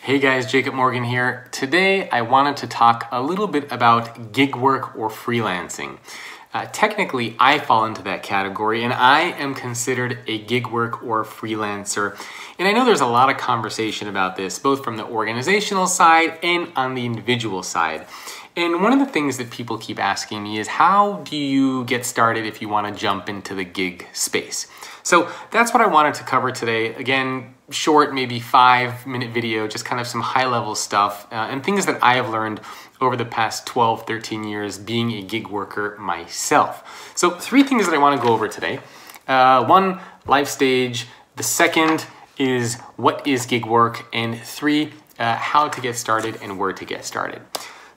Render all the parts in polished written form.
Hey guys, Jacob Morgan here. Today I wanted to talk a little bit about gig work or freelancing. Technically, I fall into that category and I am considered a gig work or freelancer. And I know there's a lot of conversation about this, both from the organizational side and on the individual side. And one of the things that people keep asking me is, how do you get started if you want to jump into the gig space? So that's what I wanted to cover today. Again, short, maybe 5-minute video, just kind of some high-level stuff and things that I have learned over the past 12, 13 years being a gig worker myself. So 3 things that I want to go over today. 1, life stage. The second is what is gig work, and 3, how to get started and where to get started.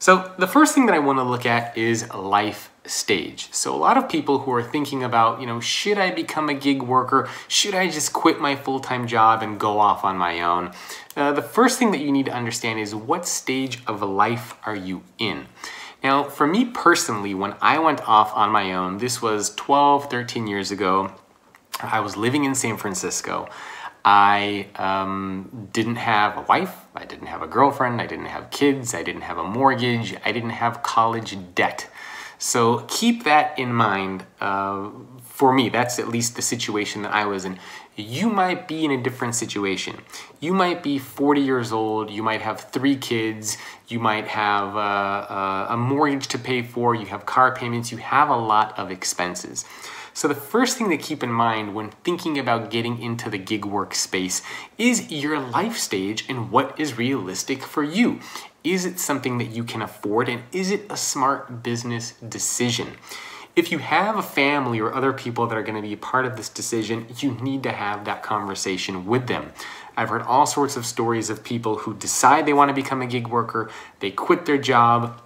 So the first thing that I want to look at is life stage. So a lot of people who are thinking about, should I become a gig worker? Should I just quit my full-time job and go off on my own? The first thing that you need to understand is, what stage of life are you in? Now, for me personally, when I went off on my own, this was 12, 13 years ago. I was living in San Francisco. I didn't have a wife, I didn't have a girlfriend, I didn't have kids, I didn't have a mortgage, I didn't have college debt. So keep that in mind. For me, that's at least the situation that I was in. You might be in a different situation. You might be 40 years old, you might have 3 kids, you might have a mortgage to pay for, you have car payments, you have a lot of expenses. So the first thing to keep in mind when thinking about getting into the gig work space is your life stage and what is realistic for you. Is it something that you can afford, and is it a smart business decision? If you have a family or other people that are going to be a part of this decision, you need to have that conversation with them. I've heard all sorts of stories of people who decide they want to become a gig worker, they quit their job,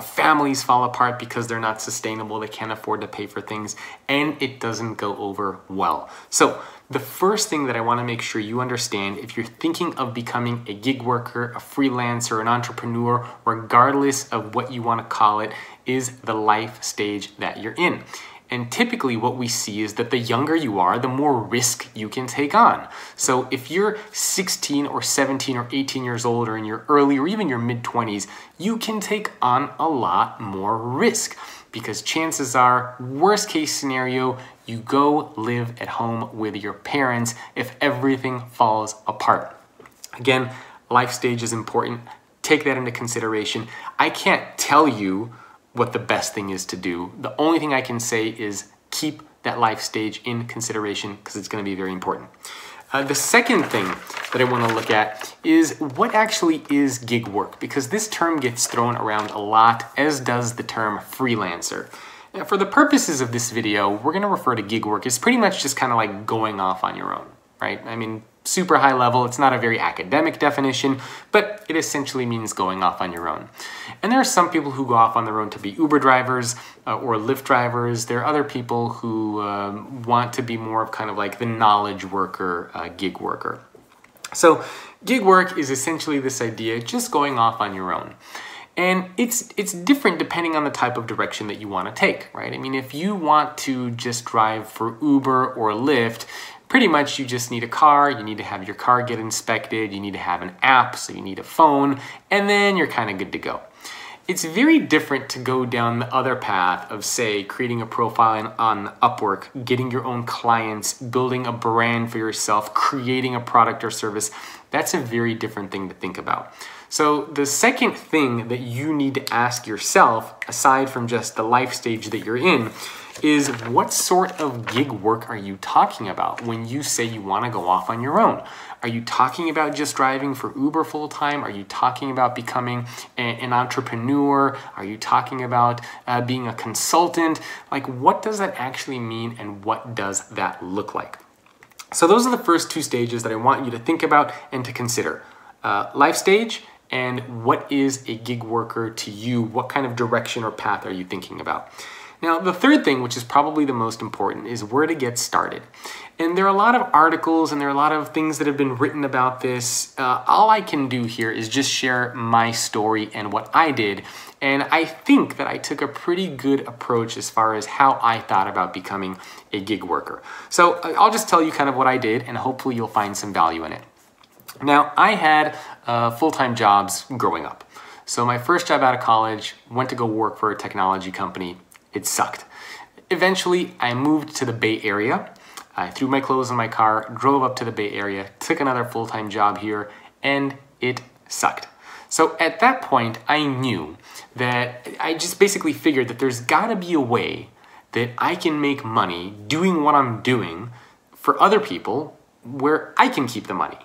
families fall apart because they're not sustainable, they can't afford to pay for things, and it doesn't go over well. So the first thing that I want to make sure you understand, if you're thinking of becoming a gig worker, a freelancer, an entrepreneur, regardless of what you want to call it, is the life stage that you're in. And typically what we see is that the younger you are, the more risk you can take on. So if you're 16 or 17 or 18 years old, or in your early or even your mid-20s, you can take on a lot more risk, because chances are, worst case scenario, you go live at home with your parents if everything falls apart. Again, life stage is important. Take that into consideration. I can't tell you what the best thing is to do. The only thing I can say is keep that life stage in consideration, because it's going to be very important. The second thing that I want to look at is, what actually is gig work? Because this term gets thrown around a lot, as does the term freelancer. Now, for the purposes of this video, we're going to refer to gig work as pretty much just kind of like going off on your own, right? I mean, super high level. It's not a very academic definition, but it essentially means going off on your own. And there are some people who go off on their own to be Uber drivers or Lyft drivers. There are other people who want to be more of kind of like the knowledge worker, gig worker. So gig work is essentially this idea, just going off on your own. And it's different depending on the type of direction that you want to take, right? I mean, if you want to just drive for Uber or Lyft, pretty much you just need a car, you need to have your car get inspected, you need to have an app, so you need a phone, and then you're kind of good to go. It's very different to go down the other path of, say, creating a profile on Upwork, getting your own clients, building a brand for yourself, creating a product or service. That's a very different thing to think about. So the second thing that you need to ask yourself, aside from just the life stage that you're in, is, what sort of gig work are you talking about when you say you want to go off on your own? Are you talking about just driving for Uber full-time? Are you talking about becoming an entrepreneur? Are you talking about being a consultant? Like, what does that actually mean, and what does that look like? So those are the first 2 stages that I want you to think about and to consider. Life stage, and what is a gig worker to you? What kind of direction or path are you thinking about? Now, the third thing, which is probably the most important, is where to get started. And there are a lot of articles and there are a lot of things that have been written about this. All I can do here is just share my story and what I did. And I think that I took a pretty good approach as far as how I thought about becoming a gig worker. So I'll just tell you kind of what I did, and hopefully you'll find some value in it. Now, I had full-time jobs growing up. So my first job out of college, went to go work for a technology company. It sucked. Eventually, I moved to the Bay Area. I threw my clothes in my car, drove up to the Bay Area, took another full-time job here, and it sucked. So at that point, I knew that I just basically figured that there's gotta be a way that I can make money doing what I'm doing for other people where I can keep the money.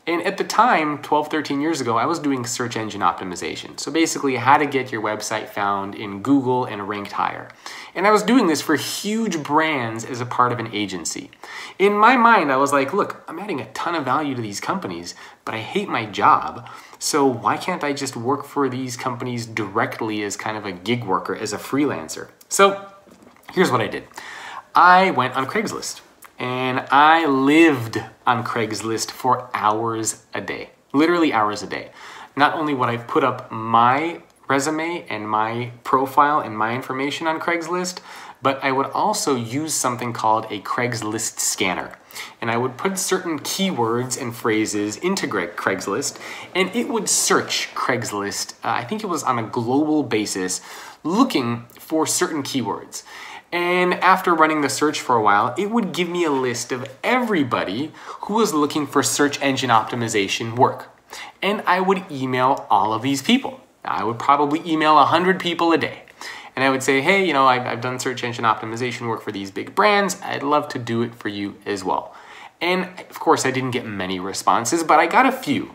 And at the time, 12, 13 years ago, I was doing search engine optimization. So basically how to get your website found in Google and ranked higher. And I was doing this for huge brands as a part of an agency. In my mind, I was like, look, I'm adding a ton of value to these companies, but I hate my job. So why can't I just work for these companies directly as kind of a gig worker, as a freelancer? So here's what I did. I went on Craigslist. And I lived on Craigslist for hours a day, literally hours a day. Not only would I put up my resume and my profile and my information on Craigslist, but I would also use something called a Craigslist scanner. And I would put certain keywords and phrases into Craigslist, and it would search Craigslist, I think it was on a global basis, looking for certain keywords. And after running the search for a while, it would give me a list of everybody who was looking for search engine optimization work. And I would email all of these people. I would probably email 100 people a day. And I would say, hey, you know, I've done search engine optimization work for these big brands. I'd love to do it for you as well. And of course, I didn't get many responses, but I got a few.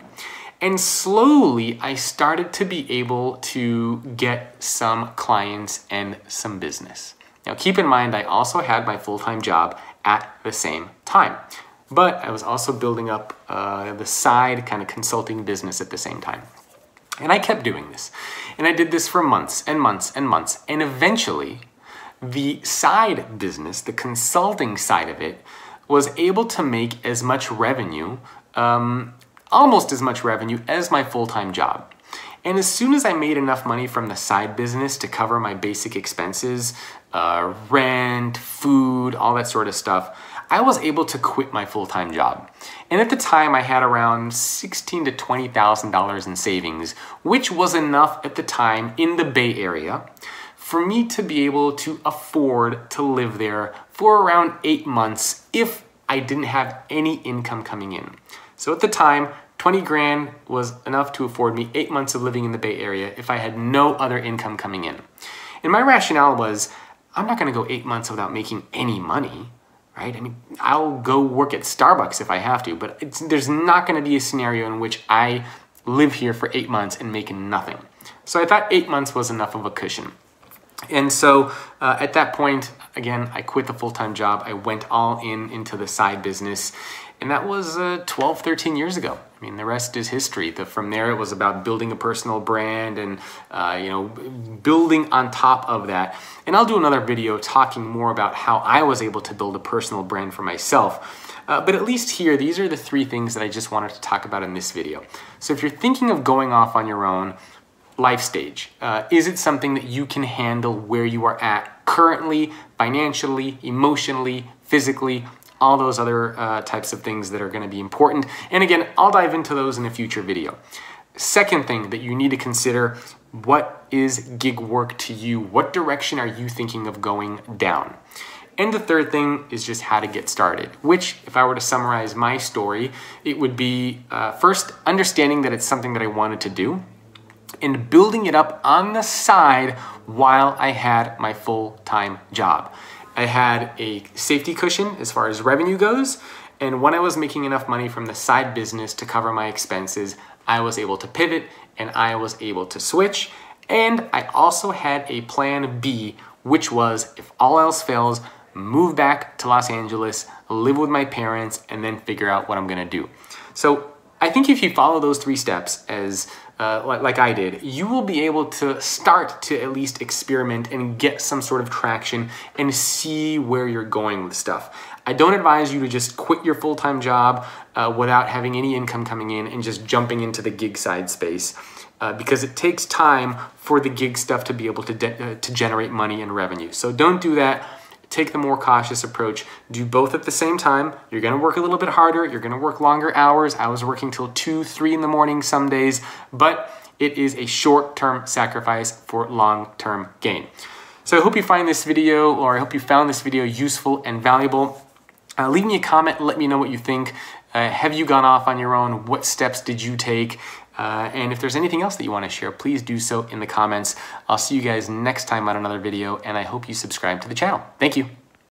And slowly, I started to be able to get some clients and some business. Now, keep in mind, I also had my full-time job at the same time, but I was also building up the side kind of consulting business at the same time. And I kept doing this. And I did this for months and months and months. And eventually, the side business, the consulting side of it, was able to make as much revenue, almost as much revenue as my full-time job. And as soon as I made enough money from the side business to cover my basic expenses, rent, food, all that sort of stuff, I was able to quit my full-time job. And at the time, I had around $16,000 to $20,000 in savings, which was enough at the time in the Bay Area for me to be able to afford to live there for around 8 months if I didn't have any income coming in. So at the time, 20 grand was enough to afford me 8 months of living in the Bay Area if I had no other income coming in. And my rationale was, I'm not gonna go 8 months without making any money, right? I mean, I'll go work at Starbucks if I have to, but there's not gonna be a scenario in which I live here for 8 months and make nothing. So I thought 8 months was enough of a cushion. And so at that point, again, I quit the full-time job. I went all into the side business. And that was 12, 13 years ago. I mean, the rest is history. From there, it was about building a personal brand and, you know, building on top of that. And I'll do another video talking more about how I was able to build a personal brand for myself. But at least here, these are the 3 things that I just wanted to talk about in this video. So if you're thinking of going off on your own, life stage, is it something that you can handle where you are at currently, financially, emotionally, physically, all those other types of things that are going to be important. And again, I'll dive into those in a future video. Second thing that you need to consider, what is gig work to you? What direction are you thinking of going down? And the third thing is just how to get started, which if I were to summarize my story, it would be first understanding that it's something that I wanted to do and building it up on the side while I had my full-time job. I had a safety cushion as far as revenue goes, and when I was making enough money from the side business to cover my expenses, I was able to pivot and I was able to switch. And I also had a plan B, which was, if all else fails, move back to Los Angeles, live with my parents, and then figure out what I'm gonna do. So I think if you follow those 3 steps as like I did, you will be able to start to at least experiment and get some sort of traction and see where you're going with stuff. I don't advise you to just quit your full-time job without having any income coming in and just jumping into the gig side space because it takes time for the gig stuff to be able to generate money and revenue. So don't do that. take the more cautious approach. Do both at the same time. You're gonna work a little bit harder, you're gonna work longer hours. I was working till 2, 3 in the morning some days, but it is a short-term sacrifice for long-term gain. So I hope you find this video, or I hope you found this video useful and valuable. Leave me a comment, let me know what you think. Have you gone off on your own? What steps did you take? And if there's anything else that you want to share, please do so in the comments. I'll see you guys next time on another video, and I hope you subscribe to the channel. Thank you.